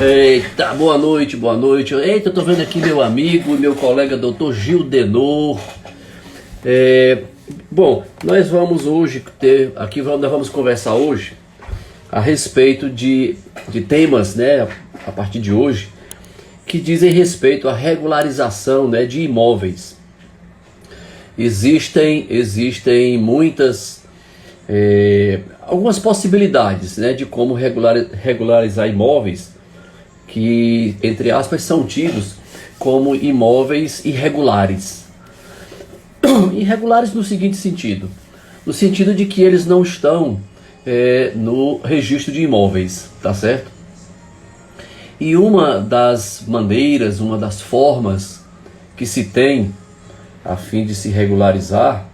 Eita, boa noite, boa noite. Eita, eu tô vendo aqui meu amigo, meu colega Dr. Gil Denor. Bom, nós vamos hoje nós vamos conversar hoje a respeito de temas, né, a partir de hoje, que dizem respeito à regularização, né, de imóveis. Existem muitas, algumas possibilidades, né, de como regularizar imóveis que, entre aspas, são tidos como imóveis irregulares. Irregulares no seguinte sentido: no sentido de que eles não estão no registro de imóveis, tá certo? E uma das maneiras, uma das formas que se tem a fim de se regularizar,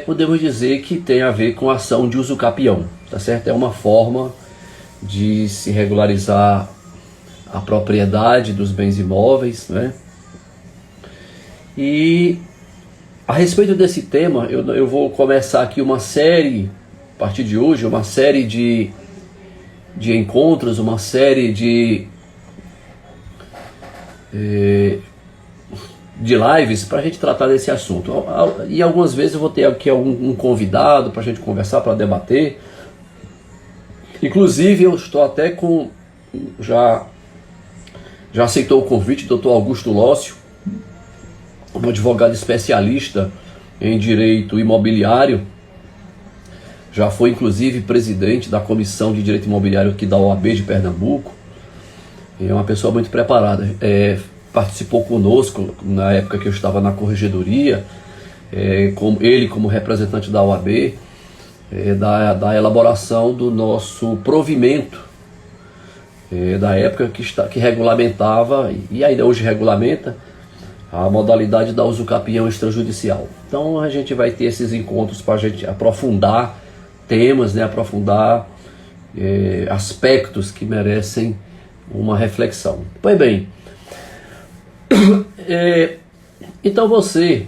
podemos dizer que tem a ver com a ação de uso capião, tá certo? É uma forma de se regularizar a propriedade dos bens imóveis, né? E a respeito desse tema, eu vou começar aqui uma série, a partir de hoje, uma série de encontros, uma série de lives para a gente tratar desse assunto. E algumas vezes eu vou ter aqui um convidado para a gente conversar, para debater. Inclusive eu estou até com... Já aceitou o convite do Dr. Augusto Lócio, um advogado especialista em direito imobiliário. Já foi inclusive presidente da Comissão de Direito Imobiliário aqui da OAB de Pernambuco. É uma pessoa muito preparada. Participou conosco na época que eu estava na corregedoria, como representante da OAB, da elaboração do nosso provimento, da época que regulamentava, e ainda hoje regulamenta, a modalidade da usucapião extrajudicial. Então a gente vai ter esses encontros para a gente aprofundar temas, né, aprofundar aspectos que merecem uma reflexão. Pois bem, então você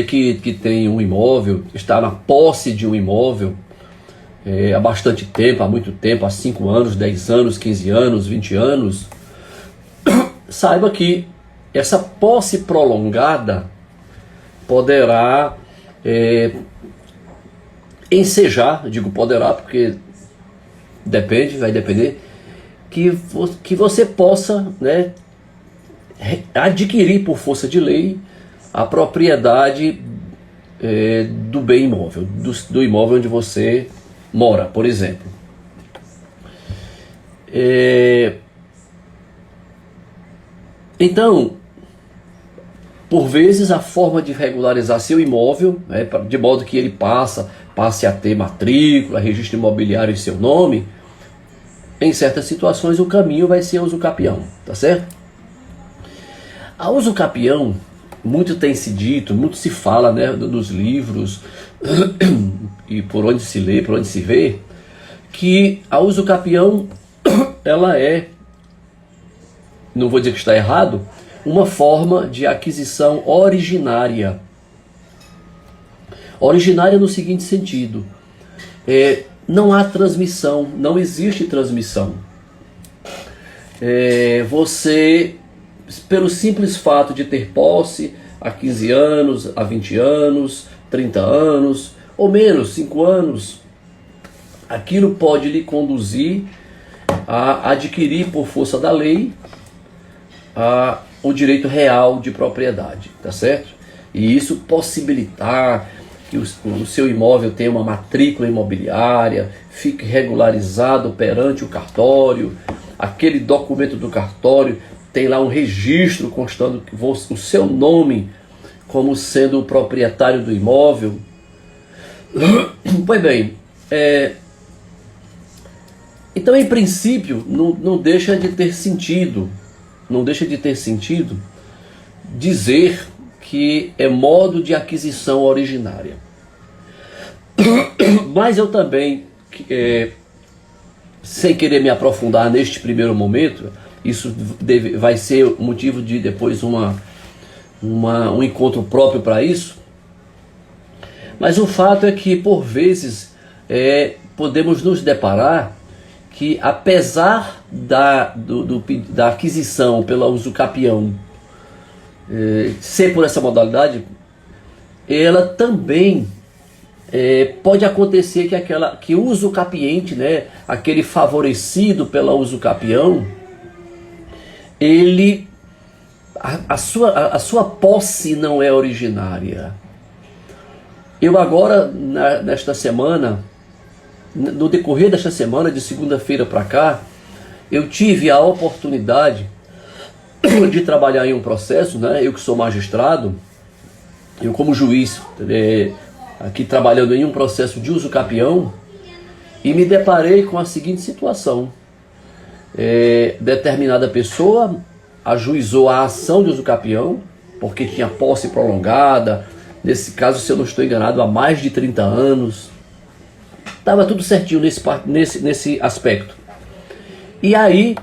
que tem um imóvel, está na posse de um imóvel há bastante tempo, há muito tempo, há 5 anos, 10 anos, 15 anos, 20 anos, saiba que essa posse prolongada poderá ensejar, digo poderá porque vai depender, que você possa, né, adquirir por força de lei a propriedade do bem imóvel, do imóvel onde você mora, por exemplo. Então, por vezes, a forma de regularizar seu imóvel, de modo que ele passe a ter matrícula, registro imobiliário em seu nome, em certas situações o caminho vai ser a usucapião, tá certo? A usucapião, muito tem se dito, muito se fala, né, nos livros e por onde se lê, por onde se vê, que a usucapião ela não vou dizer que está errado, uma forma de aquisição originária. Originária no seguinte sentido: não há transmissão, não existe transmissão. Você, pelo simples fato de ter posse há 15 anos, há 20 anos, 30 anos, ou menos, 5 anos, aquilo pode lhe conduzir a adquirir por força da lei o direito real de propriedade, tá certo? E isso possibilitar que o seu imóvel tenha uma matrícula imobiliária, fique regularizado perante o cartório, aquele documento do cartório tem lá um registro constando que o seu nome como sendo o proprietário do imóvel. Pois bem, então em princípio não deixa de ter sentido, dizer que é modo de aquisição originária. Mas eu também, sem querer me aprofundar neste primeiro momento, isso vai ser motivo de depois um encontro próprio para isso. Mas o fato é que por vezes podemos nos deparar que, apesar da aquisição pela usucapião ser por essa modalidade, ela também pode acontecer que o usucapiente, né, aquele favorecido pela usucapião, a sua posse não é originária. Eu agora, nesta semana, no decorrer desta semana, de segunda-feira para cá, eu tive a oportunidade de trabalhar em um processo, né? Eu que sou magistrado, eu como juiz, aqui trabalhando em um processo de usucapião, e me deparei com a seguinte situação. Determinada pessoa ajuizou a ação de usucapião, porque tinha posse prolongada, nesse caso, se eu não estou enganado, há mais de 30 anos. Estava tudo certinho nesse aspecto. E aí,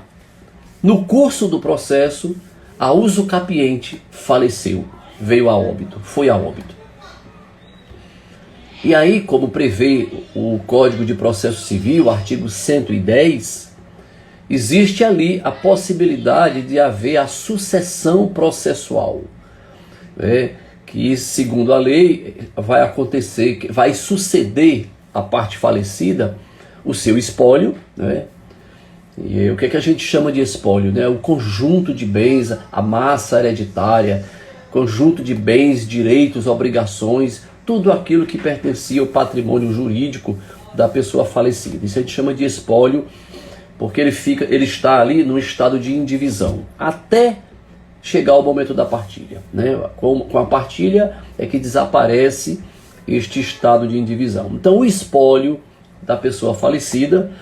no curso do processo, a usucapiente faleceu, veio a óbito, foi a óbito. E aí, como prevê o Código de Processo Civil, artigo 110, existe ali a possibilidade de haver a sucessão processual, que, segundo a lei, vai acontecer, vai suceder a parte falecida o seu espólio, né? E o que a gente chama de espólio, né? O conjunto de bens, a massa hereditária, conjunto de bens, direitos, obrigações, tudo aquilo que pertencia ao patrimônio jurídico da pessoa falecida. Isso a gente chama de espólio, porque ele está ali num estado de indivisão, até chegar ao momento da partilha, né? Com a partilha é que desaparece este estado de indivisão. Então, o espólio da pessoa falecida,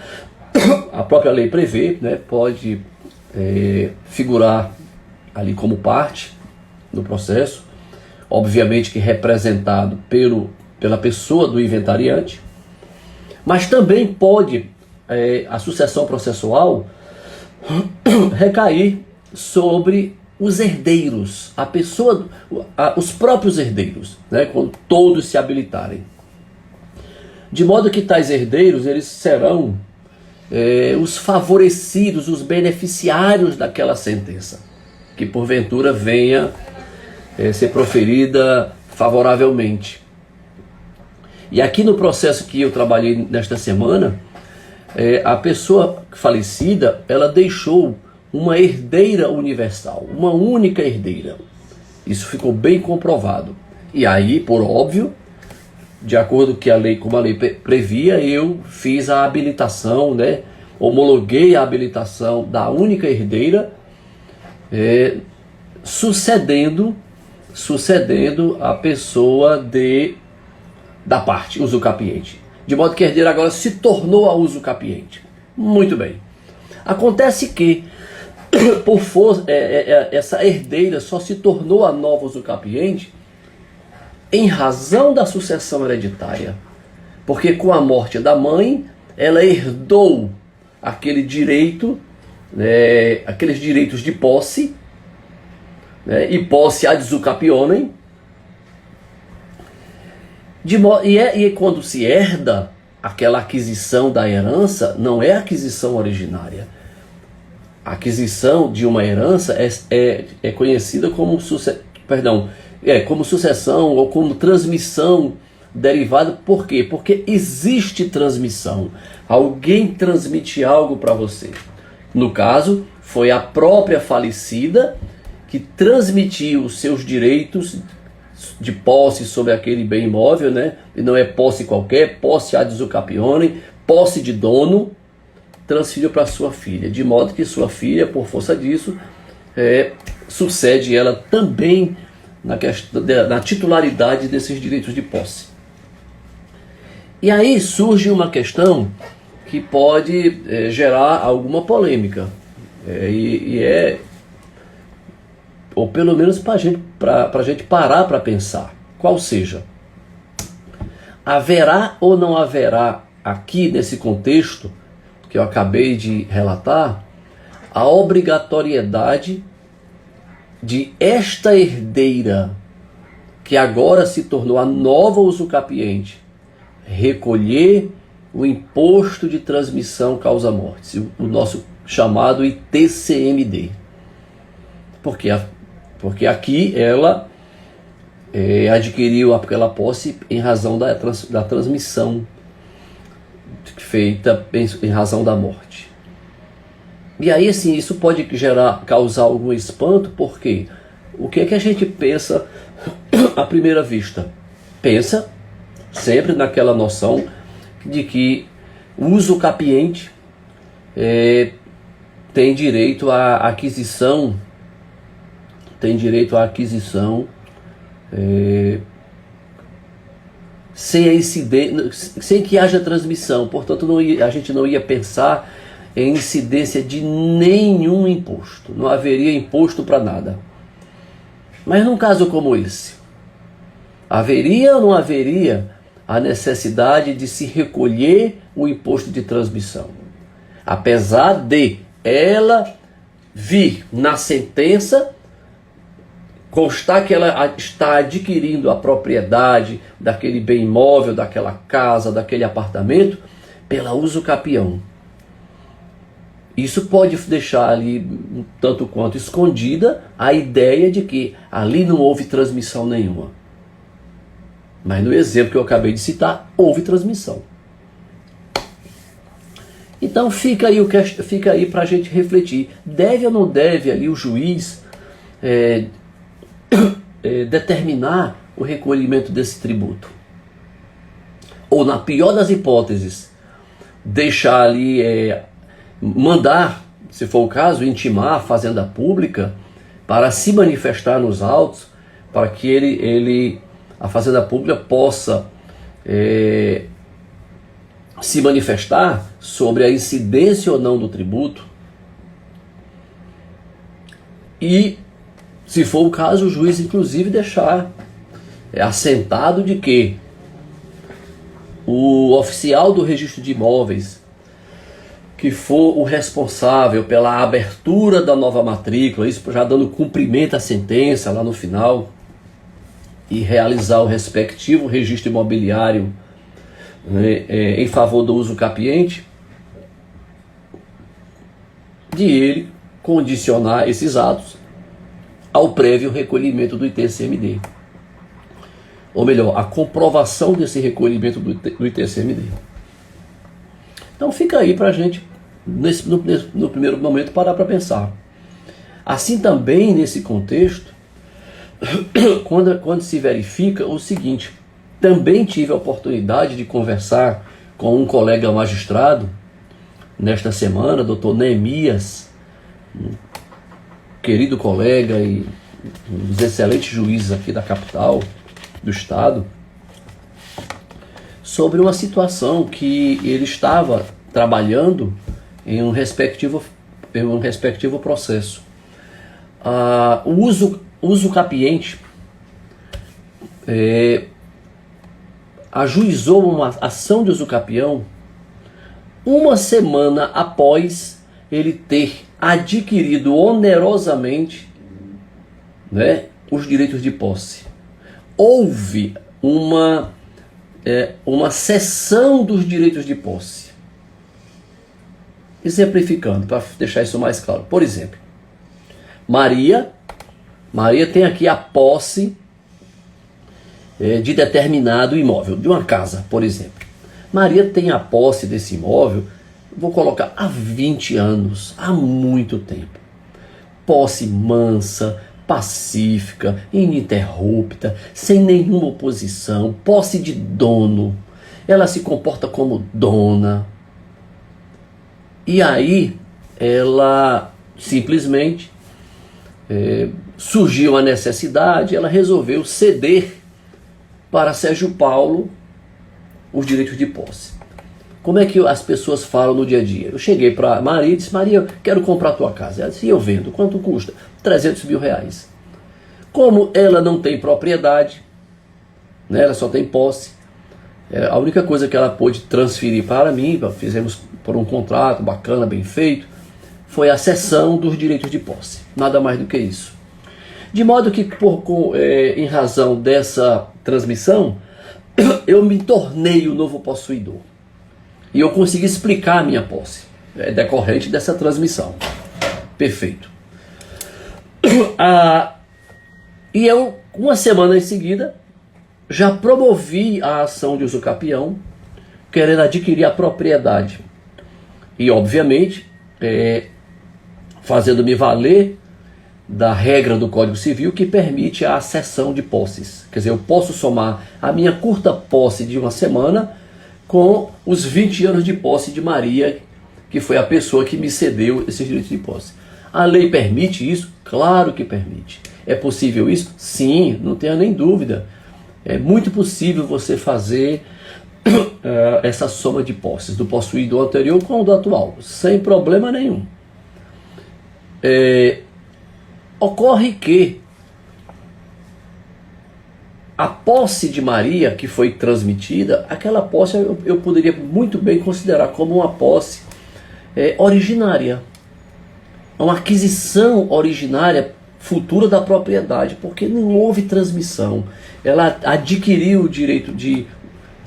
a própria lei prevê, né, pode figurar ali como parte no processo, obviamente que representado pela pessoa do inventariante, mas também pode a sucessão processual recair sobre os herdeiros, os próprios herdeiros, né, quando todos se habilitarem. De modo que tais herdeiros, eles serão os favorecidos, os beneficiários daquela sentença, que porventura venha ser proferida favoravelmente. E aqui no processo que eu trabalhei nesta semana, a pessoa falecida, ela deixou uma herdeira universal, uma única herdeira. Isso ficou bem comprovado. E aí, por óbvio, de acordo com como a lei previa, eu fiz a habilitação, né? Homologuei a habilitação da única herdeira, sucedendo a pessoa da parte usucapiente. De modo que a herdeira agora se tornou a usucapiente. Muito bem. Acontece que por força, essa herdeira só se tornou a nova usucapiente em razão da sucessão hereditária, porque com a morte da mãe ela herdou aquele direito, aqueles direitos de posse, e posse ad usucapionem, e quando se herda, aquela aquisição da herança não é aquisição originária. A aquisição de uma herança é conhecida como como sucessão ou como transmissão derivada. Por quê? Porque existe transmissão. Alguém transmite algo para você. No caso, foi a própria falecida que transmitiu os seus direitos de posse sobre aquele bem imóvel, né? E não é posse qualquer, posse ad usucapionem, posse de dono, transferiu para sua filha, de modo que sua filha, por força disso, sucede ela também na titularidade desses direitos de posse. E aí surge uma questão que pode gerar alguma polêmica, ou pelo menos para a gente parar para pensar, qual seja, haverá ou não haverá aqui nesse contexto que eu acabei de relatar, a obrigatoriedade de esta herdeira, que agora se tornou a nova usucapiente, recolher o imposto de transmissão causa-morte, o nosso chamado ITCMD. Por quê? Porque aqui ela adquiriu aquela posse em razão da transmissão feita em razão da morte. E aí, assim, isso pode causar algum espanto, porque o que é que a gente pensa à primeira vista? Pensa sempre naquela noção de que o usucapiente tem direito à aquisição, sem que haja transmissão. Portanto, a gente não ia pensar em incidência de nenhum imposto. Não haveria imposto para nada. Mas num caso como esse, haveria ou não haveria a necessidade de se recolher o imposto de transmissão? Apesar de ela vir na sentença constar que ela está adquirindo a propriedade daquele bem imóvel, daquela casa, daquele apartamento, pela usucapião. Isso pode deixar ali, tanto quanto escondida, a ideia de que ali não houve transmissão nenhuma. Mas no exemplo que eu acabei de citar, houve transmissão. Então fica aí para a gente refletir. Deve ou não deve ali o juiz determinar o recolhimento desse tributo? Ou, na pior das hipóteses, deixar ali, mandar, se for o caso, intimar a Fazenda Pública para se manifestar nos autos, para que a Fazenda Pública possa se manifestar sobre a incidência ou não do tributo. E, se for o caso, o juiz inclusive deixar assentado de que o oficial do registro de imóveis, que for o responsável pela abertura da nova matrícula, isso já dando cumprimento à sentença lá no final, e realizar o respectivo registro imobiliário em favor do usucapiente, de ele condicionar esses atos ao prévio recolhimento do ITCMD. Ou melhor, a comprovação desse recolhimento do ITCMD. Então fica aí para a gente, no primeiro momento, parar para pensar. Assim também, nesse contexto, quando se verifica o seguinte, também tive a oportunidade de conversar com um colega magistrado, nesta semana, doutor Neemias, querido colega e um dos excelentes juízes aqui da capital do estado, sobre uma situação que ele estava trabalhando em um respectivo processo. O usucapiente ajuizou uma ação de usucapião uma semana após ele ter adquirido onerosamente, os direitos de posse. Houve uma cessão dos direitos de posse. Exemplificando, para deixar isso mais claro. Por exemplo, Maria tem aqui a posse de determinado imóvel, de uma casa, por exemplo. Maria tem a posse desse imóvel, vou colocar, há 20 anos, há muito tempo. Posse mansa, pacífica, ininterrupta, sem nenhuma oposição, posse de dono. Ela se comporta como dona. E aí, ela simplesmente surgiu a necessidade, ela resolveu ceder para Sérgio Paulo os direitos de posse. Como é que as pessoas falam no dia a dia? Eu cheguei para Maria e disse: Maria, eu quero comprar a tua casa. Ela disse: eu vendo. Quanto custa? 300 mil reais. Como ela não tem propriedade, ela só tem posse, a única coisa que ela pôde transferir para mim, fizemos por um contrato bacana, bem feito, foi a cessão dos direitos de posse. Nada mais do que isso. De modo que, em razão dessa transmissão, eu me tornei o novo possuidor. E eu consegui explicar a minha posse, decorrente dessa transmissão. Perfeito. E eu, uma semana em seguida, já promovi a ação de usucapião, querendo adquirir a propriedade. E, obviamente, fazendo-me valer da regra do Código Civil que permite a cessão de posses. Quer dizer, eu posso somar a minha curta posse de uma semana com os 20 anos de posse de Maria, que foi a pessoa que me cedeu esse direito de posse. A lei permite isso? Claro que permite. É possível isso? Sim, não tenha nem dúvida. É muito possível você fazer essa soma de posses, do possuído anterior com o do atual, sem problema nenhum. Ocorre que a posse de Maria que foi transmitida, aquela posse eu poderia muito bem considerar como uma posse originária, uma aquisição originária futura da propriedade, porque não houve transmissão. Ela adquiriu o direito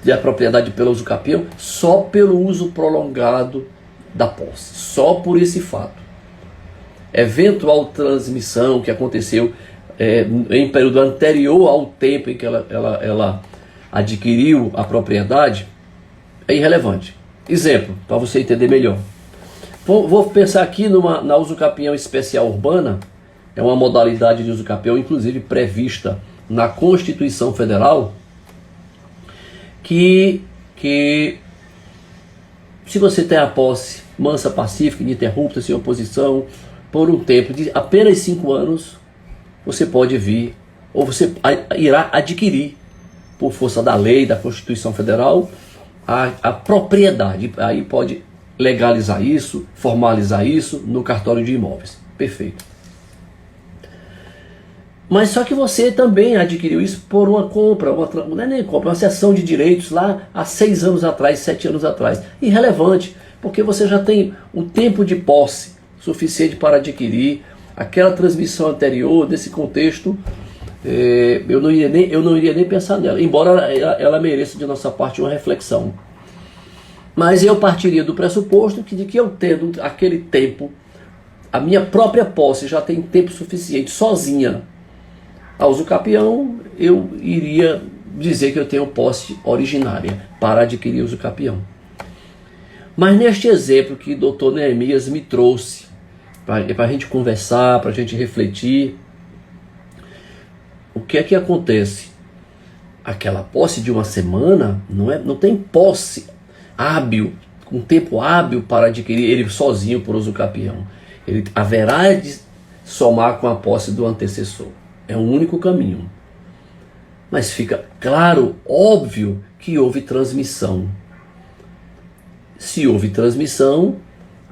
da propriedade pelo usucapião só pelo uso prolongado da posse, só por esse fato. Eventual transmissão que aconteceu em período anterior ao tempo em que ela adquiriu a propriedade é irrelevante. Exemplo, para você entender melhor. Vou pensar aqui na usucapião especial urbana. É uma modalidade de usucapião, inclusive prevista na Constituição Federal, que se você tem a posse mansa, pacífica, ininterrupta, sem oposição, por um tempo de apenas 5 anos, você pode vir, ou você irá adquirir, por força da lei, da Constituição Federal, a propriedade. Aí pode legalizar isso, formalizar isso no cartório de imóveis. Perfeito. Mas só que você também adquiriu isso por uma compra, não é nem compra, uma cessão de direitos lá há 6 anos atrás, 7 anos atrás. Irrelevante, porque você já tem o tempo de posse suficiente para adquirir aquela transmissão anterior. Desse contexto, eu não iria nem pensar nela, embora ela mereça de nossa parte uma reflexão. Mas eu partiria do pressuposto de que eu tendo aquele tempo, a minha própria posse já tem tempo suficiente sozinha a usucapião, eu iria dizer que eu tenho posse originária para adquirir usucapião. Mas neste exemplo que o Dr. Neemias me trouxe, para a gente conversar, para a gente refletir, o que é que acontece? Aquela posse de uma semana não tem posse hábil, um tempo hábil para adquirir ele sozinho por usucapião. Ele haverá de somar com a posse do antecessor. É um único caminho. Mas fica claro, óbvio, que houve transmissão. Se houve transmissão,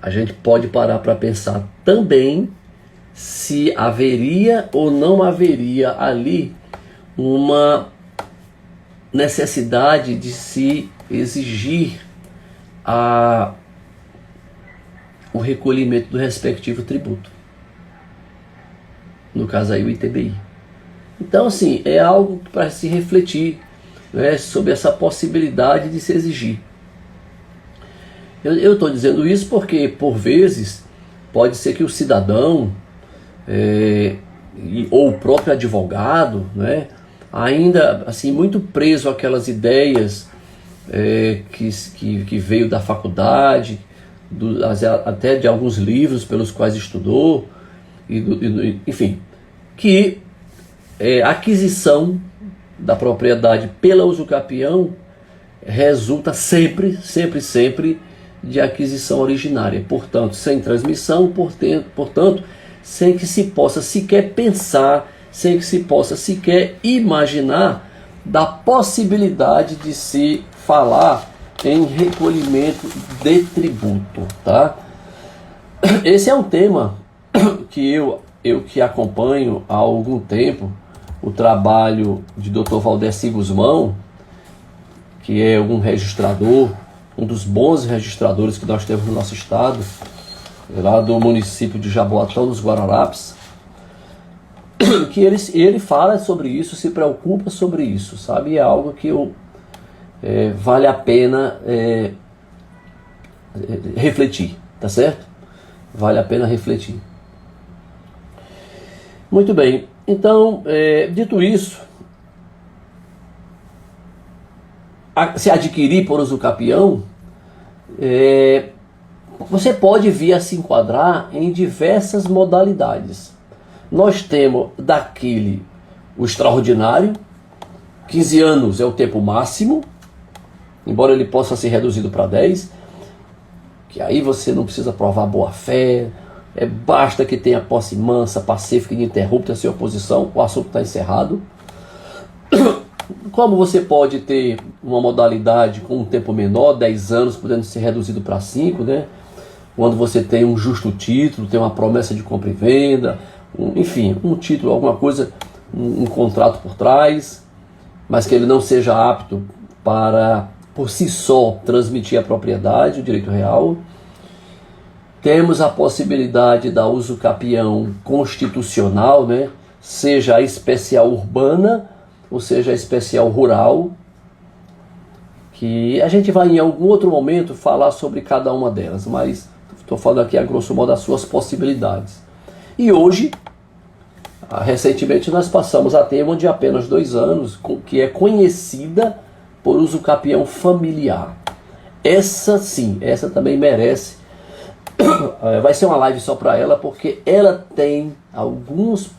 a gente pode parar para pensar também se haveria ou não haveria ali uma necessidade de se exigir o recolhimento do respectivo tributo. No caso aí, o ITBI. Então, assim, é algo para se refletir, né, sobre essa possibilidade de se exigir. Eu estou dizendo isso porque, por vezes, pode ser que o cidadão ou o próprio advogado, né, ainda assim muito preso àquelas ideias que veio da faculdade, até de alguns livros pelos quais estudou, enfim, que a aquisição da propriedade pela usucapião resulta sempre de aquisição originária, portanto, sem transmissão, portanto, sem que se possa sequer pensar, sem que se possa sequer imaginar da possibilidade de se falar em recolhimento de tributo, tá? Esse é um tema que eu que acompanho há algum tempo o trabalho de Dr. Valdeci Guzmão, que é um registrador, um dos bons registradores que nós temos no nosso estado, lá do município de Jaboatão dos Guararapes, que ele fala sobre isso, se preocupa sobre isso, sabe? É algo que vale a pena refletir, tá certo? Vale a pena refletir. Muito bem, então, dito isso, se adquirir por usucapião, você pode vir a se enquadrar em diversas modalidades. Nós temos daquele, o extraordinário, 15 anos é o tempo máximo, embora ele possa ser reduzido para 10, que aí você não precisa provar boa-fé, basta que tenha posse mansa, pacífica e ininterrupta sem oposição, o assunto está encerrado. Como você pode ter uma modalidade com um tempo menor, 10 anos, podendo ser reduzido para 5, né? Quando você tem um justo título, tem uma promessa de compra e venda, enfim, um título, alguma coisa, um contrato por trás, mas que ele não seja apto para, por si só, transmitir a propriedade, o direito real. Temos a possibilidade da usucapião constitucional, né? Seja a especial urbana, ou seja a especial rural, que a gente vai em algum outro momento falar sobre cada uma delas, mas estou falando aqui a grosso modo das suas possibilidades. E hoje, recentemente, nós passamos a ter uma de apenas 2 anos, que é conhecida por usucapião familiar. Essa sim, essa também merece. Vai ser uma live só para ela, porque ela tem alguns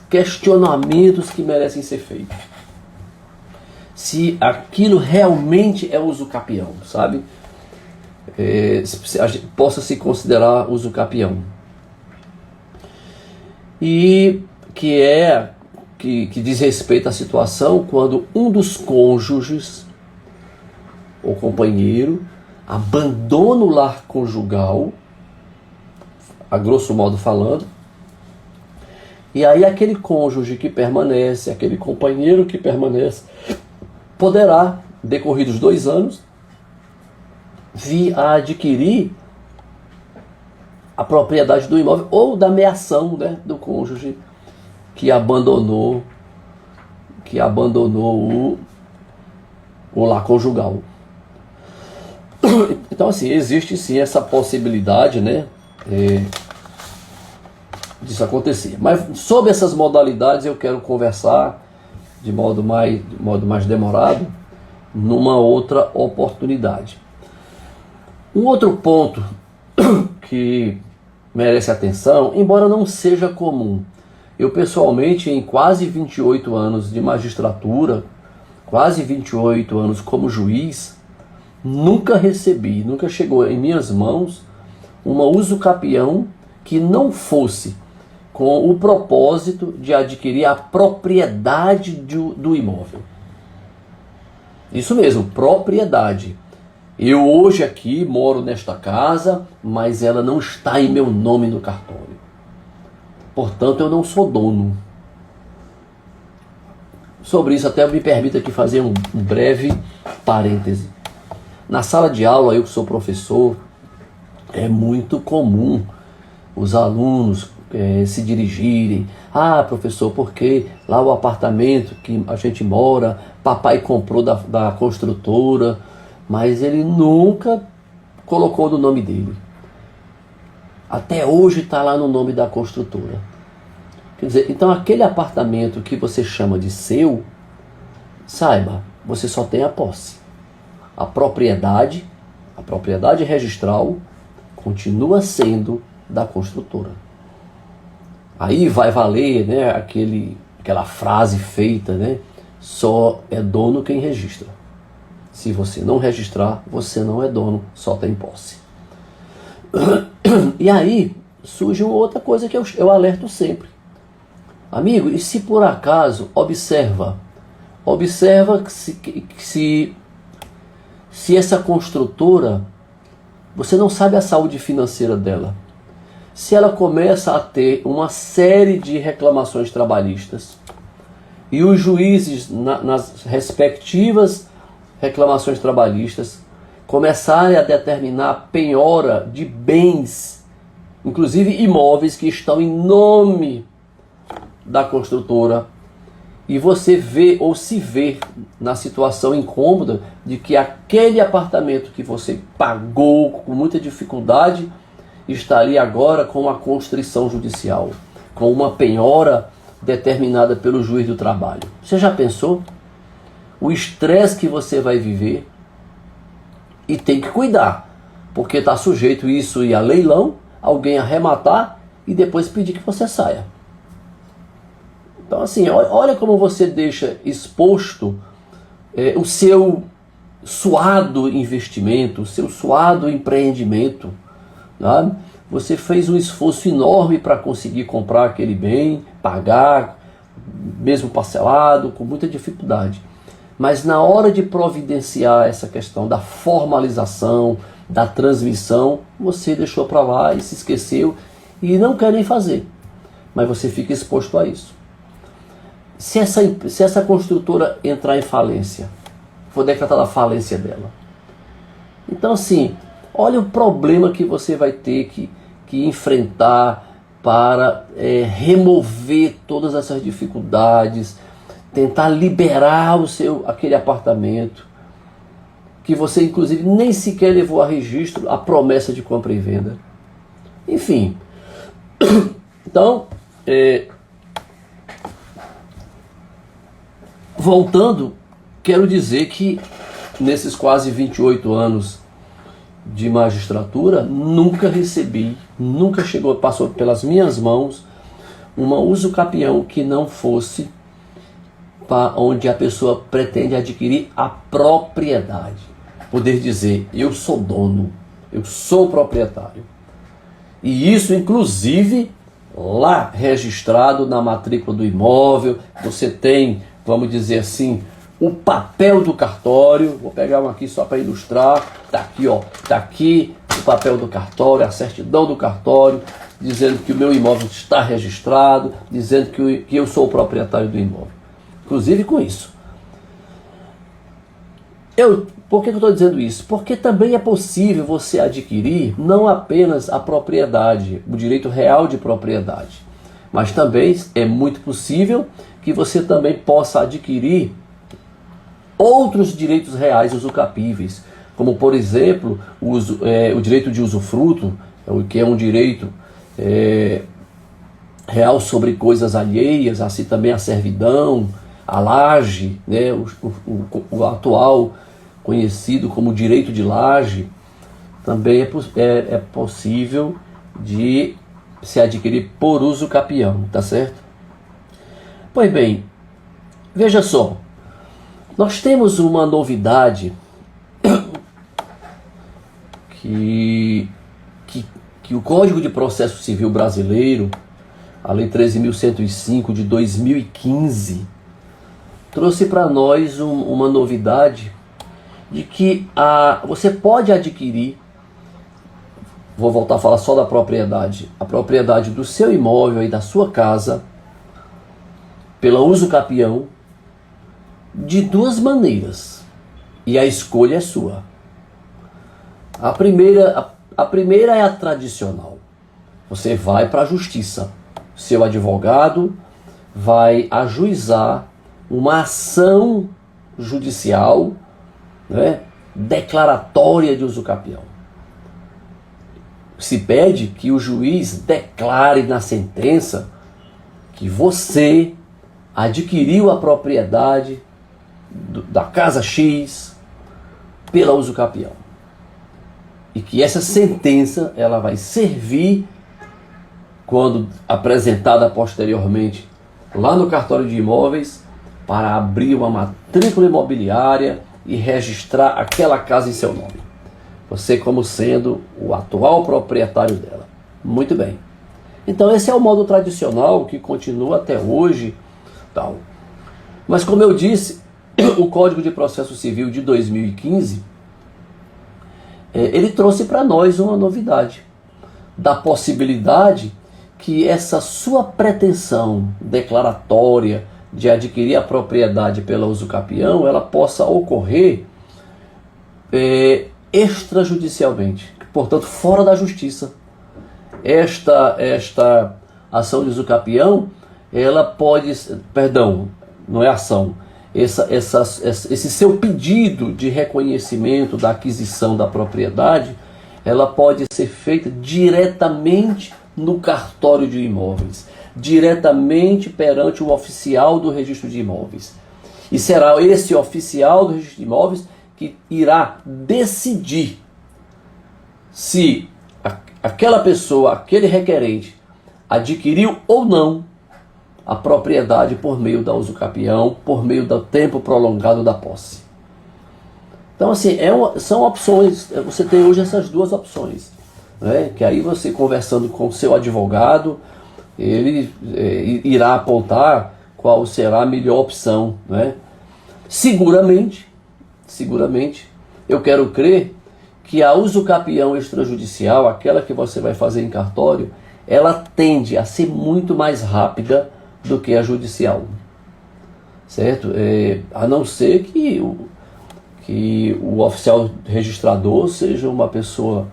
questionamentos que merecem ser feitos. Se aquilo realmente é usucapião, sabe? Se a gente possa se considerar usucapião. E que diz respeito à situação quando um dos cônjuges ou companheiro abandona o lar conjugal, a grosso modo falando, e aí aquele cônjuge que permanece, aquele companheiro que permanece, poderá, decorridos 2 anos, vir a adquirir a propriedade do imóvel ou da meação, né, do cônjuge que abandonou o lar conjugal. Então, assim, existe sim essa possibilidade, né, disso acontecer. Mas sobre essas modalidades eu quero conversar de modo mais demorado numa outra oportunidade. Um outro ponto que merece atenção, embora não seja comum. Eu pessoalmente, em quase 28 anos de magistratura, quase 28 anos como juiz, nunca chegou em minhas mãos uma usucapião que não fosse com o propósito de adquirir a propriedade do imóvel. Isso mesmo, propriedade. Eu hoje aqui moro nesta casa, mas ela não está em meu nome no cartório. Portanto, eu não sou dono. Sobre isso, até me permita aqui fazer um breve parêntese. Na sala de aula, eu que sou professor, é muito comum os alunos se dirigirem. Ah, professor, porque lá o apartamento que a gente mora, papai comprou da construtora, mas ele nunca colocou no nome dele. Até hoje está lá no nome da construtora. Quer dizer, então aquele apartamento que você chama de seu, saiba, você só tem a posse. A propriedade registral continua sendo da construtora. Aí vai valer, né, aquela frase feita, né, só é dono quem registra. Se você não registrar, você não é dono, só tem posse. E aí surge uma outra coisa que eu alerto sempre. Amigo, e se por acaso, observa que se essa construtora, você não sabe a saúde financeira dela. Se ela começa a ter uma série de reclamações trabalhistas e os juízes nas respectivas reclamações trabalhistas começarem a determinar penhora de bens, inclusive imóveis que estão em nome da construtora, e você vê ou se vê na situação incômoda de que aquele apartamento que você pagou com muita dificuldade está ali agora com uma constrição judicial, com uma penhora determinada pelo juiz do trabalho. Você já pensou? O estresse que você vai viver, e tem que cuidar, porque está sujeito isso ir a leilão, alguém arrematar e depois pedir que você saia. Então assim, olha como você deixa exposto o seu suado investimento, o seu suado empreendimento. Tá? Você fez um esforço enorme para conseguir comprar aquele bem, pagar, mesmo parcelado, com muita dificuldade. Mas na hora de providenciar essa questão da formalização, da transmissão, você deixou para lá e se esqueceu e não quer nem fazer. Mas você fica exposto a isso. Se essa construtora entrar em falência, for decretada a falência dela. Então assim, olha o problema que você vai ter que enfrentar para remover todas essas dificuldades, tentar liberar aquele apartamento, que você inclusive nem sequer levou a registro a promessa de compra e venda. Enfim, então, voltando, quero dizer que nesses quase 28 anos de magistratura, nunca recebi, nunca passou pelas minhas mãos uma usucapião que não fosse para onde a pessoa pretende adquirir a propriedade. Poder dizer, eu sou dono, eu sou proprietário. E isso, inclusive, lá registrado na matrícula do imóvel, você tem, vamos dizer assim, o papel do cartório. Vou pegar um aqui só para ilustrar. Tá aqui, ó. Tá aqui o papel do cartório, a certidão do cartório, dizendo que o meu imóvel está registrado, dizendo que eu sou o proprietário do imóvel. Inclusive com isso. Por que eu estou dizendo isso? Porque também é possível você adquirir não apenas a propriedade, o direito real de propriedade, mas também é muito possível que você também possa adquirir outros direitos reais usucapíveis, como por exemplo o direito de usufruto, que é um direito real sobre coisas alheias, assim também a servidão, a laje, né, o atual conhecido como direito de laje, também é possível de se adquirir por usucapião, tá certo? Pois bem, veja só, nós temos uma novidade que o Código de Processo Civil brasileiro, a Lei 13.105 de 2015, trouxe para nós uma novidade de que você pode adquirir, vou voltar a falar só da propriedade, a propriedade do seu imóvel e da sua casa, pela usucapião, de duas maneiras, e a escolha é sua. A primeira é a tradicional. Você vai para a justiça, seu advogado vai ajuizar uma ação judicial, né, declaratória de usucapião. Se pede que o juiz declare na sentença que você adquiriu a propriedade da casa X pela usucapião. E que essa sentença ela vai servir, quando apresentada posteriormente lá no cartório de imóveis, para abrir uma matrícula imobiliária e registrar aquela casa em seu nome. Você como sendo o atual proprietário dela. Muito bem. Então esse é o modo tradicional que continua até hoje. Tal. Mas como eu disse, o Código de Processo Civil de 2015, ele trouxe para nós uma novidade, da possibilidade que essa sua pretensão declaratória de adquirir a propriedade pela usucapião, ela possa ocorrer extrajudicialmente, portanto fora da justiça. Esta ação de usucapião, ela pode, não é ação, esse seu pedido de reconhecimento da aquisição da propriedade, ela pode ser feita diretamente no cartório de imóveis, diretamente perante o oficial do registro de imóveis. E será esse oficial do registro de imóveis que irá decidir se aquela pessoa, aquele requerente, adquiriu ou não a propriedade por meio da usucapião, por meio do tempo prolongado da posse. Então, assim, são opções. Você tem hoje essas duas opções, né? Que aí você, conversando com o seu advogado, ele irá apontar qual será a melhor opção, né? Seguramente, eu quero crer que a usucapião extrajudicial, aquela que você vai fazer em cartório, ela tende a ser muito mais rápida do que a judicial, certo? A não ser que o oficial registrador seja uma pessoa,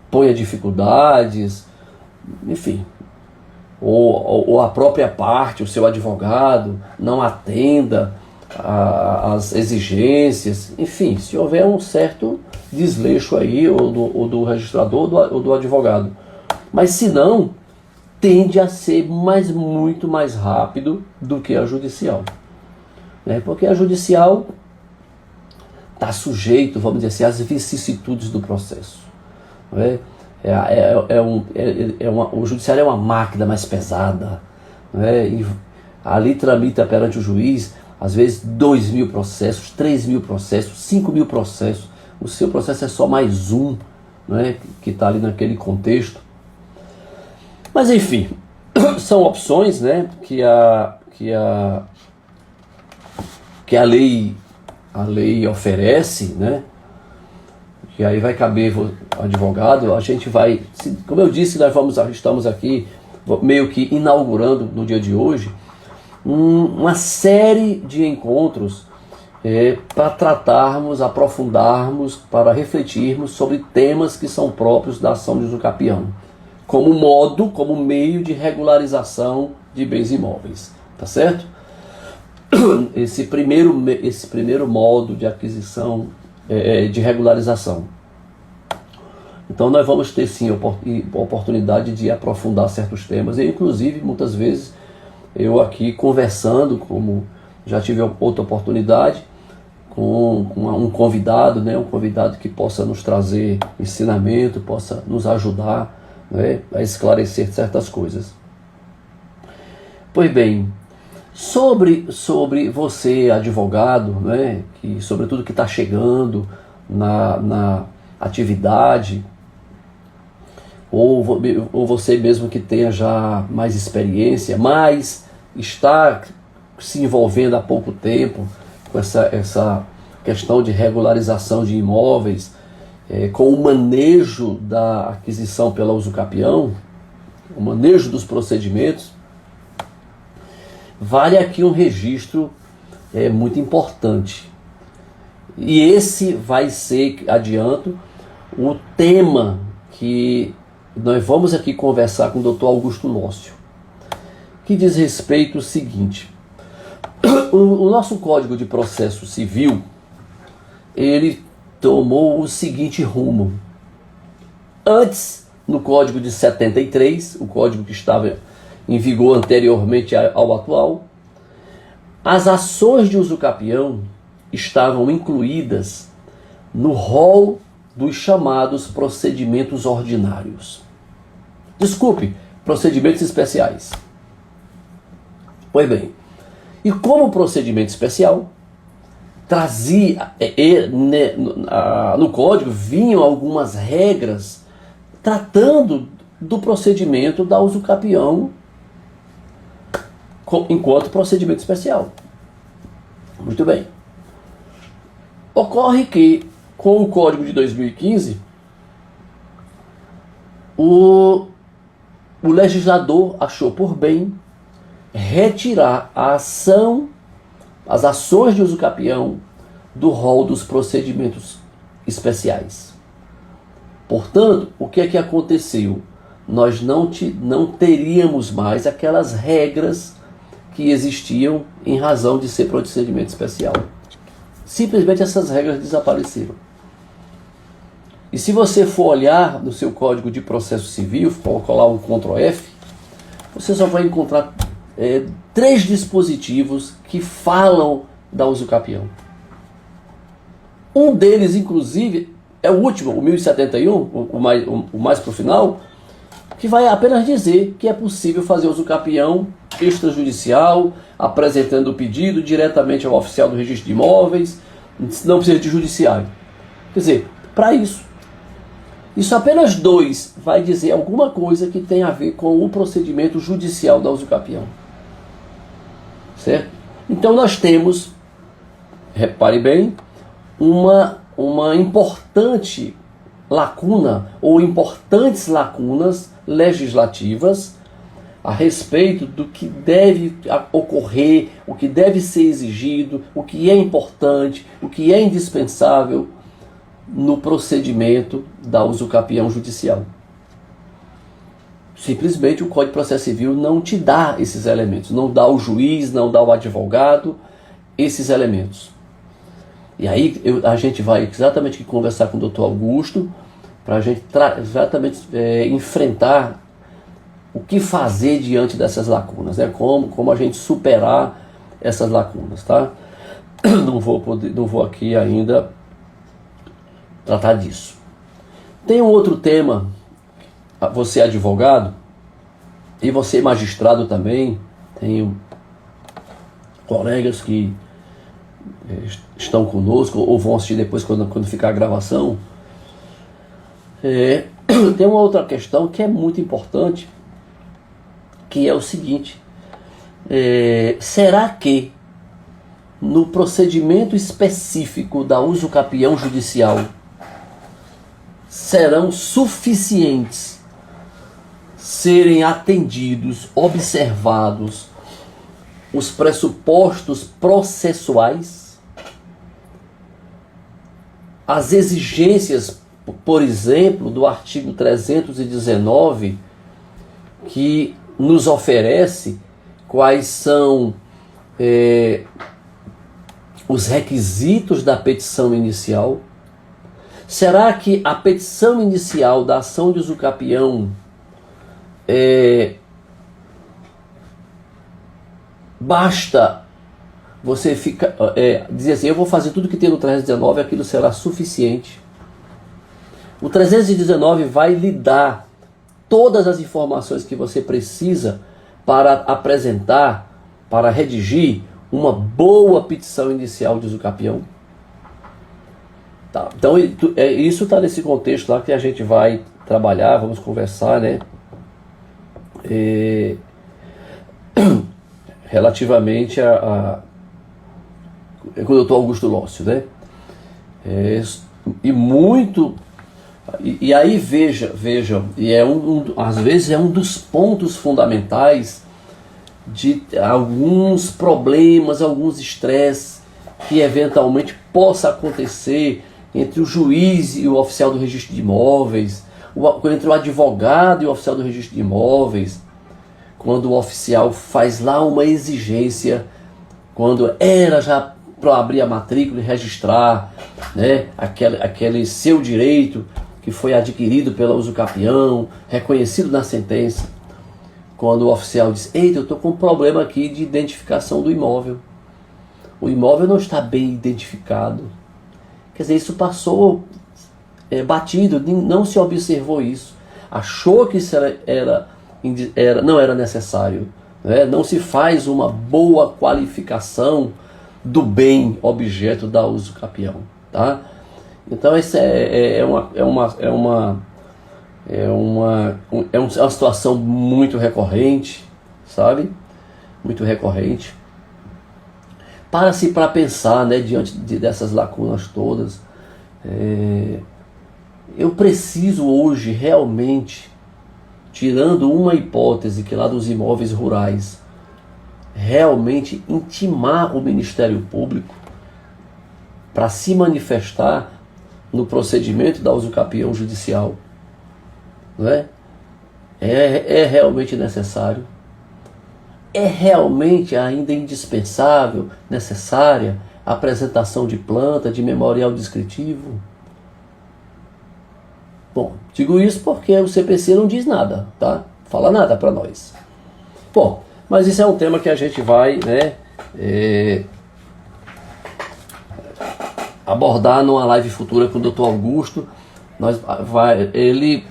ponha dificuldades, enfim, ou a própria parte, o seu advogado, não atenda às exigências, enfim, se houver um certo desleixo aí, ou do registrador ou do advogado. Mas se não, tende a ser muito mais rápido do que a judicial, né? Porque a judicial está sujeito, vamos dizer assim, às vicissitudes do processo, né? O judiciário é uma máquina mais pesada, né? E ali tramita perante o juiz, às vezes 2.000 processos, 3.000 processos, 5.000 processos. O seu processo é só mais um, né, que está ali naquele contexto. Mas enfim, são opções, né, que a lei oferece, né, que aí vai caber o advogado. A gente vai, como eu disse, estamos aqui meio que inaugurando no dia de hoje uma série de encontros para tratarmos, aprofundarmos, para refletirmos sobre temas que são próprios da ação de usucapião, como meio de regularização de bens imóveis, tá certo? Esse primeiro modo de aquisição, de regularização. Então nós vamos ter sim a oportunidade de aprofundar certos temas, e inclusive muitas vezes eu aqui conversando, como já tive outra oportunidade, com um convidado, né, um convidado que possa nos trazer ensinamento, possa nos ajudar, né, a esclarecer certas coisas. Pois bem, sobre você, advogado, né, que sobretudo que está chegando na atividade, ou você mesmo que tenha já mais experiência, mas está se envolvendo há pouco tempo com essa questão de regularização de imóveis, com o manejo da aquisição pela usucapião, o manejo dos procedimentos, vale aqui um registro muito importante. E esse vai ser, adianto, o tema que nós vamos aqui conversar com o Dr. Augusto Lócio, que diz respeito ao seguinte: o nosso Código de Processo Civil, ele tomou o seguinte rumo. Antes, no Código de 73, o código que estava em vigor anteriormente ao atual, as ações de usucapião estavam incluídas no rol dos chamados procedimentos ordinários. Desculpe, procedimentos especiais. Pois bem, e como procedimento especial, trazia, no código vinham algumas regras tratando do procedimento da usucapião enquanto procedimento especial. Muito bem. Ocorre que, com o Código de 2015, o legislador achou por bem retirar as ações de usucapião do rol dos procedimentos especiais. Portanto, o que é que aconteceu? Nós não teríamos mais aquelas regras que existiam em razão de ser procedimento especial. Simplesmente essas regras desapareceram. E se você for olhar no seu Código de Processo Civil, colocar lá um Ctrl F, você só vai encontrar 3 dispositivos que falam da usucapião. Um deles, inclusive, é o último, o 1071, o mais para o final, que vai apenas dizer que é possível fazer usucapião extrajudicial, apresentando o pedido diretamente ao oficial do registro de imóveis, não precisa de judiciário. Quer dizer, para isso apenas 2 vai dizer alguma coisa que tem a ver com o procedimento judicial da usucapião. Certo? Então nós temos, repare bem, uma importante lacuna ou importantes lacunas legislativas a respeito do que deve ocorrer, o que deve ser exigido, o que é importante, o que é indispensável no procedimento da usucapião judicial. Simplesmente o Código de Processo Civil não te dá esses elementos, não dá ao juiz, não dá ao advogado esses elementos. E aí a gente vai exatamente conversar com o Dr. Augusto para a gente exatamente enfrentar o que fazer diante dessas lacunas, né? Como a gente superar essas lacunas, tá? Não vou aqui ainda tratar disso. Tem um outro tema, você é advogado e você é magistrado também, tenho colegas que estão conosco ou vão assistir depois quando ficar a gravação. Tem uma outra questão que é muito importante, que é o seguinte: será que no procedimento específico da usucapião judicial serão suficientes serem atendidos, observados os pressupostos processuais, as exigências, por exemplo, do artigo 319, que nos oferece quais são os requisitos da petição inicial? Será que a petição inicial da ação de usucapião basta você dizer assim, eu vou fazer tudo que tem no 319, aquilo será suficiente? O 319 vai lhe dar todas as informações que você precisa para apresentar, para redigir uma boa petição inicial de usucapião? Tá, então isso está nesse contexto lá que a gente vai trabalhar, vamos conversar, né? Relativamente com o Dr. Augusto Lócio, né? E aí vejam, e às vezes é um dos pontos fundamentais de alguns problemas, alguns estresses que eventualmente possa acontecer entre o juiz e o oficial do registro de imóveis, entre o advogado e o oficial do registro de imóveis, quando o oficial faz lá uma exigência, quando era já para abrir a matrícula e registrar, né, aquele seu direito que foi adquirido pela usucapião, reconhecido na sentença, quando o oficial diz, eita, eu estou com um problema aqui de identificação do imóvel. O imóvel não está bem identificado. Quer dizer, isso passou batido, não se observou isso. Achou que isso não era necessário. Né? Não se faz uma boa qualificação do bem objeto da usucapião. Tá? Então, isso é uma situação muito recorrente, sabe? Muito recorrente. Para pensar, né, diante dessas lacunas todas, eu preciso hoje realmente, tirando uma hipótese que lá dos imóveis rurais, realmente intimar o Ministério Público para se manifestar no procedimento da usucapião judicial. Não é? É realmente necessário. é realmente ainda indispensável, necessária a apresentação de planta, de memorial descritivo? Bom, digo isso porque o CPC não diz nada, tá? Fala nada para nós. Bom, mas isso é um tema que a gente vai, né, abordar numa live futura com o Dr. Augusto. Ele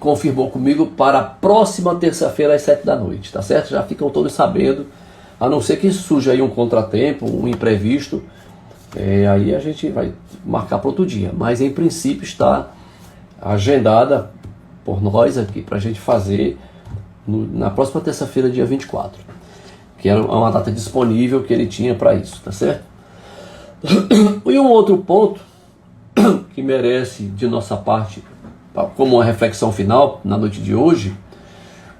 confirmou comigo para a próxima terça-feira às 7 da noite, tá certo? Já ficam todos sabendo, a não ser que surja aí um contratempo, um imprevisto, aí a gente vai marcar para outro dia. Mas em princípio está agendada por nós aqui para a gente fazer na próxima terça-feira, dia 24, que era uma data disponível que ele tinha para isso, tá certo? E um outro ponto que merece de nossa parte, como uma reflexão final na noite de hoje,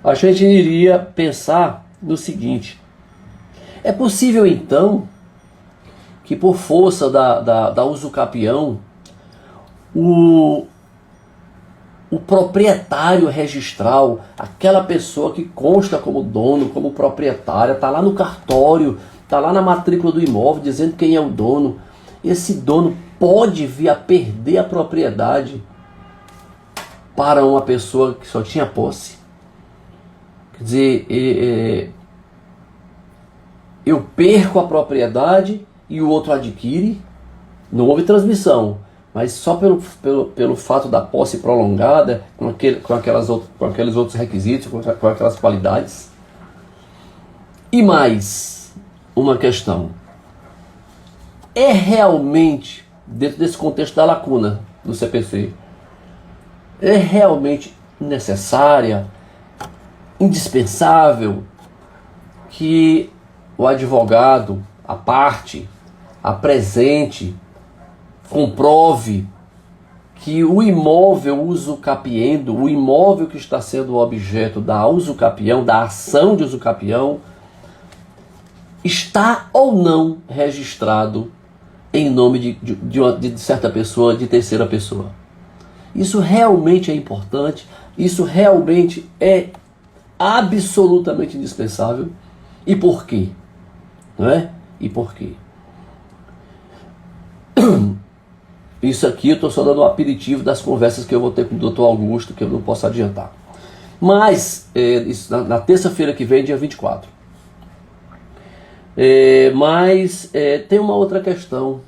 a gente iria pensar no seguinte: é possível então que por força da usucapião o proprietário registral, aquela pessoa que consta como dono, como proprietária, está lá no cartório, está lá na matrícula do imóvel dizendo quem é o dono, esse dono pode vir a perder a propriedade para uma pessoa que só tinha posse? Quer dizer, eu perco a propriedade e o outro adquire, não houve transmissão, mas só pelo fato da posse prolongada, com aqueles outros requisitos, com aquelas qualidades. E mais uma questão: é realmente, dentro desse contexto da lacuna do CPC, é realmente necessária, indispensável que o advogado, a parte, apresente, comprove que o imóvel usucapiendo, o imóvel que está sendo objeto da usucapião, da ação de usucapião, está ou não registrado em nome de certa pessoa, de terceira pessoa? Isso realmente é importante, isso realmente é absolutamente indispensável. E por quê? Não é? E por quê? Isso aqui eu estou só dando um aperitivo das conversas que eu vou ter com o Dr. Augusto, que eu não posso adiantar. Mas, isso na terça-feira que vem, dia 24. Mas tem uma outra questão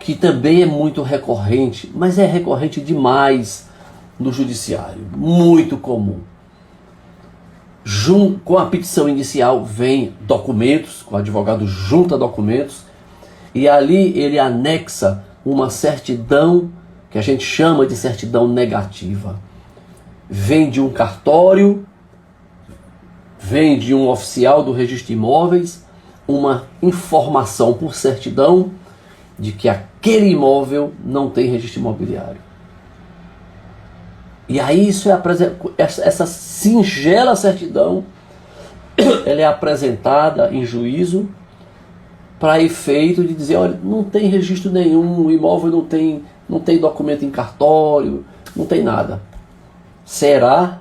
que também é muito recorrente, mas é recorrente demais no judiciário, muito comum. Com a petição inicial vem documentos, o advogado junta documentos, e ali ele anexa uma certidão, que a gente chama de certidão negativa. Vem de um cartório, vem de um oficial do registro de imóveis, uma informação por certidão de que aquele imóvel não tem registro imobiliário. E aí essa singela certidão, ela é apresentada em juízo para efeito de dizer, olha, não tem registro nenhum, o imóvel não tem documento em cartório, não tem nada. Será?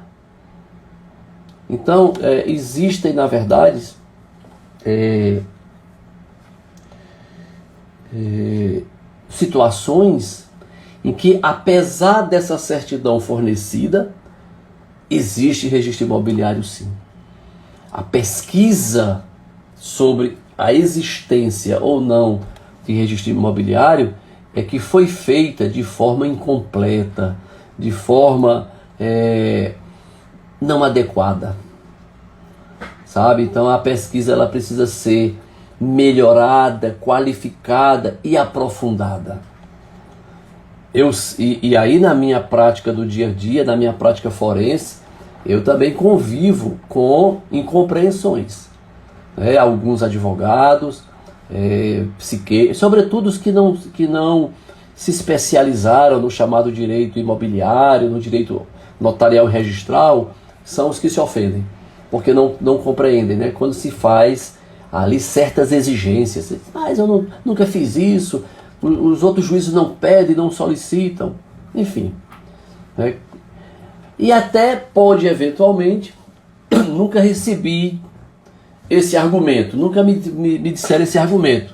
Então, existem, na verdade, situações em que, apesar dessa certidão fornecida, existe registro imobiliário sim. A pesquisa sobre a existência ou não de registro imobiliário é que foi feita de forma incompleta, de forma não adequada, sabe? Então a pesquisa ela precisa ser melhorada, qualificada e aprofundada. E aí na minha prática do dia a dia, na minha prática forense, eu também convivo com incompreensões. Alguns advogados, sobretudo os que não se especializaram no chamado direito imobiliário, no direito notarial e registral, são os que se ofendem, porque não compreendem, né? Quando se faz ali certas exigências. Mas eu nunca fiz isso, os outros juízes não pedem, não solicitam, enfim. E até pode eventualmente, nunca recebi esse argumento, nunca me disseram esse argumento.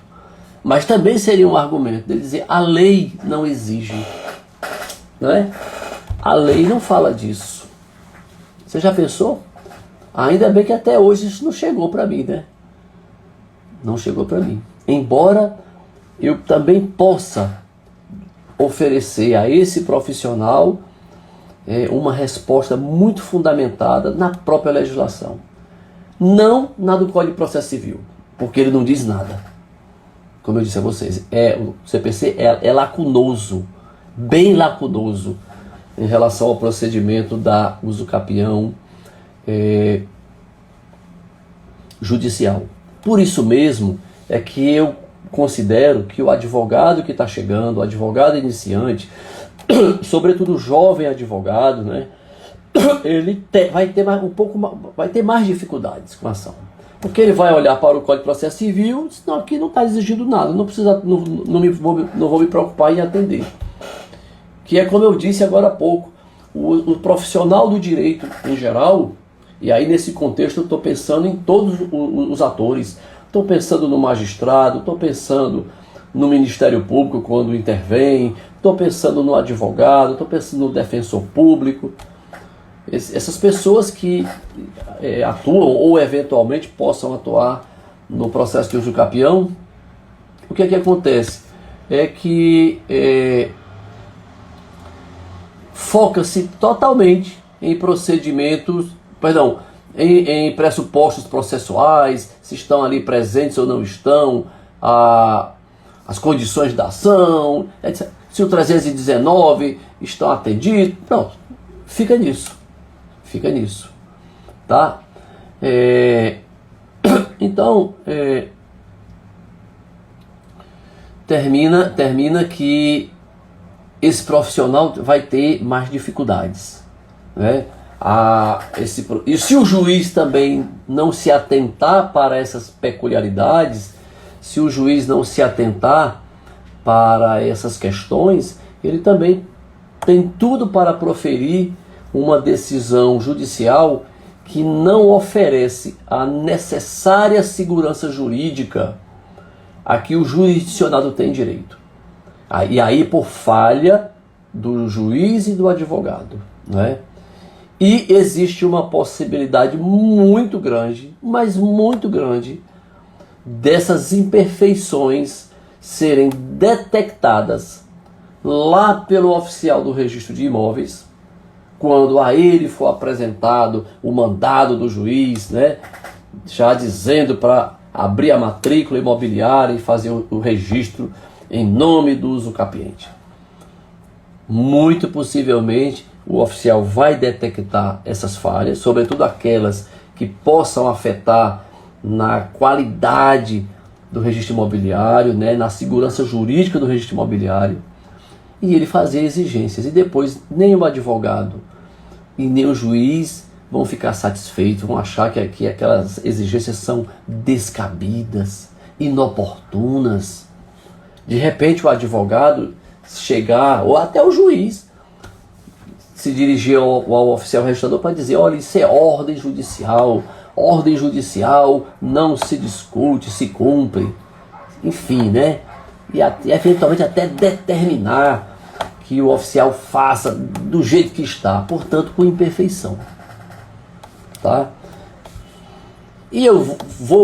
Mas também seria um argumento de dizer: a lei não exige, não é? A lei não fala disso. Você já pensou? Ainda bem que até hoje isso não chegou para mim, né? Não chegou para mim. Embora eu também possa oferecer a esse profissional uma resposta muito fundamentada na própria legislação. Não na do Código de Processo Civil, porque ele não diz nada. Como eu disse a vocês, o CPC é lacunoso, bem lacunoso, em relação ao procedimento da usucapião judicial. Por isso mesmo é que eu considero que o advogado que está chegando, o advogado iniciante, sobretudo o jovem advogado, né, ele vai ter mais dificuldades com a ação. Porque ele vai olhar para o Código de Processo Civil, senão aqui não está exigindo nada, não vou me preocupar em atender. Que é como eu disse agora há pouco, o profissional do direito em geral, e aí nesse contexto eu estou pensando em todos os atores, estou pensando no magistrado, estou pensando no Ministério Público quando intervém, estou pensando no advogado, estou pensando no defensor público. Essas pessoas que atuam ou eventualmente possam atuar no processo de usucapião, o que é que acontece? É que foca-se totalmente em procedimentos, em pressupostos processuais, se estão ali presentes ou não estão, as condições da ação, etc. Se o 319 estão atendidos, pronto, fica nisso, tá? Então, termina que esse profissional vai ter mais dificuldades, né? E se o juiz também não se atentar para essas peculiaridades, se o juiz não se atentar para essas questões, ele também tem tudo para proferir uma decisão judicial que não oferece a necessária segurança jurídica a que o jurisdicionado tem direito. E aí por falha do juiz e do advogado, né? E existe uma possibilidade muito grande, mas muito grande, dessas imperfeições serem detectadas lá pelo oficial do registro de imóveis, quando a ele for apresentado o mandado do juiz, né, já dizendo para abrir a matrícula imobiliária e fazer o registro em nome do usucapiente. Muito possivelmente o oficial vai detectar essas falhas, sobretudo aquelas que possam afetar na qualidade do registro imobiliário, né, na segurança jurídica do registro imobiliário, e ele fazer exigências. E depois nem o advogado e nem o juiz vão ficar satisfeitos, vão achar que aquelas exigências são descabidas, inoportunas. De repente o advogado chegar, ou até o juiz, se dirigir ao oficial registrador para dizer: olha, isso é ordem judicial não se discute, se cumpre, enfim, né? E eventualmente até determinar que o oficial faça do jeito que está, portanto com imperfeição, tá? E eu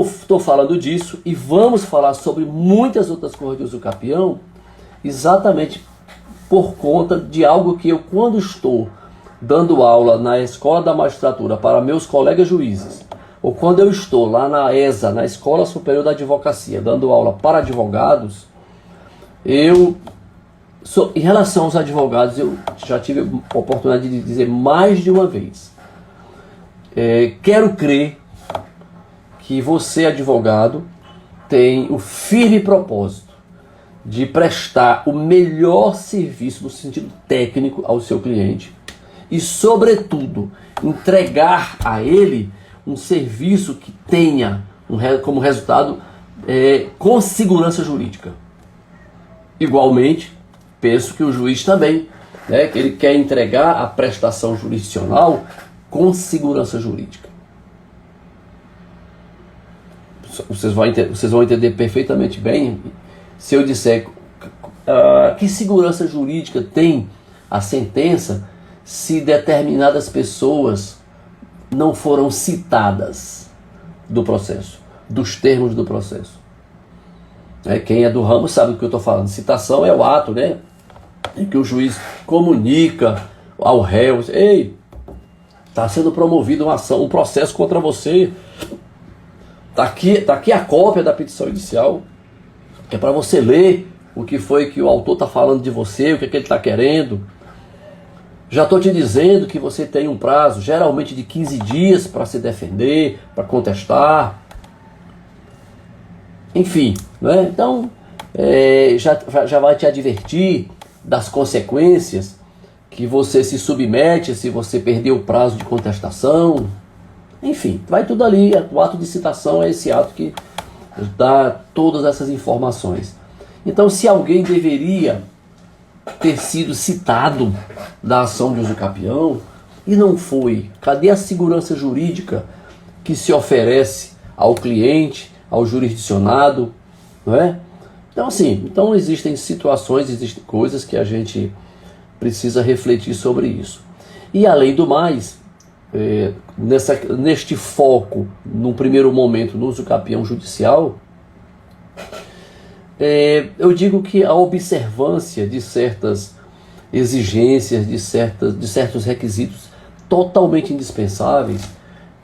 estou falando disso e vamos falar sobre muitas outras coisas de usucapião, exatamente por conta de algo que eu, quando estou dando aula na Escola da Magistratura para meus colegas juízes, ou quando eu estou lá na ESA, na Escola Superior da Advocacia, dando aula para advogados, em relação aos advogados, eu já tive a oportunidade de dizer mais de uma vez, quero crer que você, advogado, tem o firme propósito de prestar o melhor serviço no sentido técnico ao seu cliente e, sobretudo, entregar a ele um serviço que tenha como resultado com segurança jurídica. Igualmente, penso que o juiz também, né, que ele quer entregar a prestação jurisdicional com segurança jurídica. vocês vão entender perfeitamente bem se eu disser que segurança jurídica tem a sentença se determinadas pessoas não foram citadas do processo, dos termos do processo. Quem é do ramo sabe do que eu estou falando. Citação é o ato, né, em que o juiz comunica ao réu: ei, está sendo promovida uma ação, um processo contra você. Está aqui a cópia da petição inicial, que é para você ler o que foi que o autor está falando de você, o que é que ele está querendo. Já estou te dizendo que você tem um prazo, geralmente de 15 dias, para se defender, para contestar. Enfim, né? Então, já vai te advertir das consequências que você se submete se você perder o prazo de contestação. Enfim, vai tudo ali. O ato de citação é esse ato que dá todas essas informações. Então, se alguém deveria ter sido citado da ação de usucapião e não foi, cadê a segurança jurídica que se oferece ao cliente, ao jurisdicionado, não é? Então, assim, existem situações, existem coisas que a gente precisa refletir sobre isso. E além do mais, neste foco, no primeiro momento, no usucapião judicial, eu digo que a observância de certas exigências, de certos requisitos totalmente indispensáveis,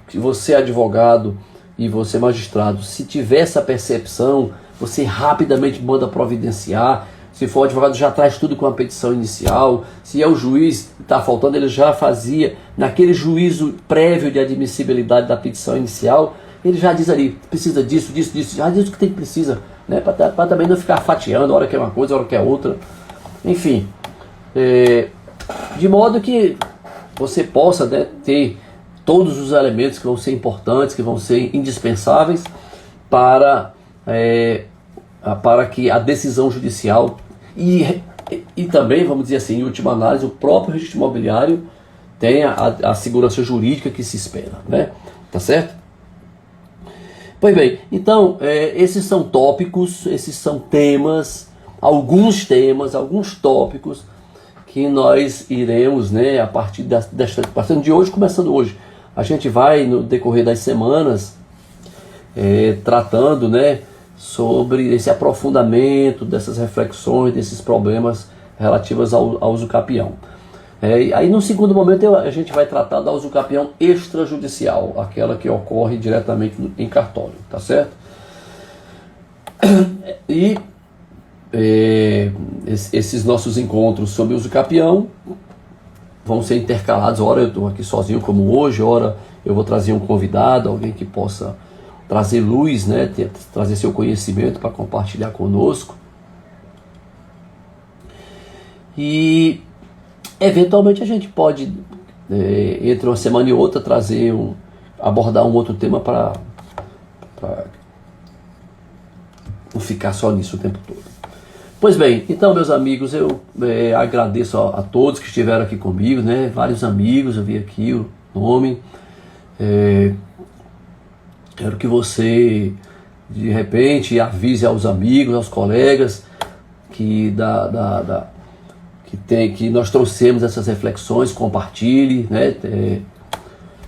que você advogado e você magistrado, se tiver essa percepção, você rapidamente manda providenciar. Se for advogado, já traz tudo com a petição inicial. Se é o juiz que está faltando, ele já fazia naquele juízo prévio de admissibilidade da petição inicial, ele já diz ali, precisa disso, já diz o que precisa, né, para também não ficar fatiando, hora que é uma coisa, hora que é outra. Enfim, de modo que você possa, né, ter todos os elementos que vão ser importantes, que vão ser indispensáveis para que a decisão judicial e também, vamos dizer assim, em última análise, o próprio registro imobiliário tenha a segurança jurídica que se espera, né? Tá certo? Pois bem, então, esses são tópicos, esses são temas, alguns tópicos que nós iremos, né, a partir partindo de hoje, começando hoje, a gente vai no decorrer das semanas tratando, né, sobre esse aprofundamento dessas reflexões, desses problemas relativos ao usucapião. Aí no segundo momento a gente vai tratar da usucapião extrajudicial, aquela que ocorre diretamente em cartório, tá certo? E esses nossos encontros sobre usucapião vão ser intercalados. Ora eu estou aqui sozinho como hoje, ora eu vou trazer um convidado, alguém que possa trazer luz, né, trazer seu conhecimento para compartilhar conosco. E eventualmente a gente pode, entre uma semana e outra, abordar um outro tema para não ficar só nisso o tempo todo. Pois bem, então, meus amigos, eu agradeço a todos que estiveram aqui comigo, né? Vários amigos, eu vi aqui o nome. Quero que você, de repente, avise aos amigos, aos colegas que nós trouxemos essas reflexões, compartilhe, né?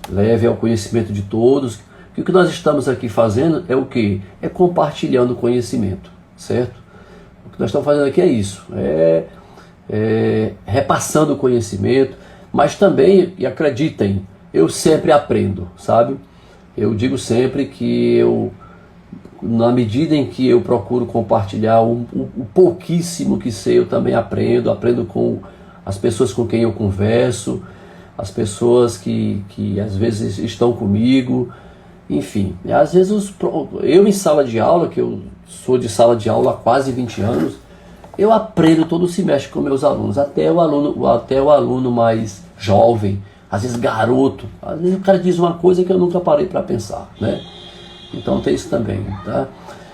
Leve ao conhecimento de todos. Que o que nós estamos aqui fazendo é o quê? É compartilhando o conhecimento, certo? O que nós estamos fazendo aqui é isso, repassando o conhecimento, mas também, e acreditem, eu sempre aprendo, sabe? Eu digo sempre que na medida em que eu procuro compartilhar o pouquíssimo que sei, eu também aprendo com as pessoas com quem eu converso, as pessoas que às vezes estão comigo, enfim. Às vezes eu em sala de aula, que eu sou de sala de aula há quase 20 anos, eu aprendo todo semestre com meus alunos, até o aluno mais jovem, às vezes garoto, às vezes o cara diz uma coisa que eu nunca parei para pensar, né? Então tem isso também, tá?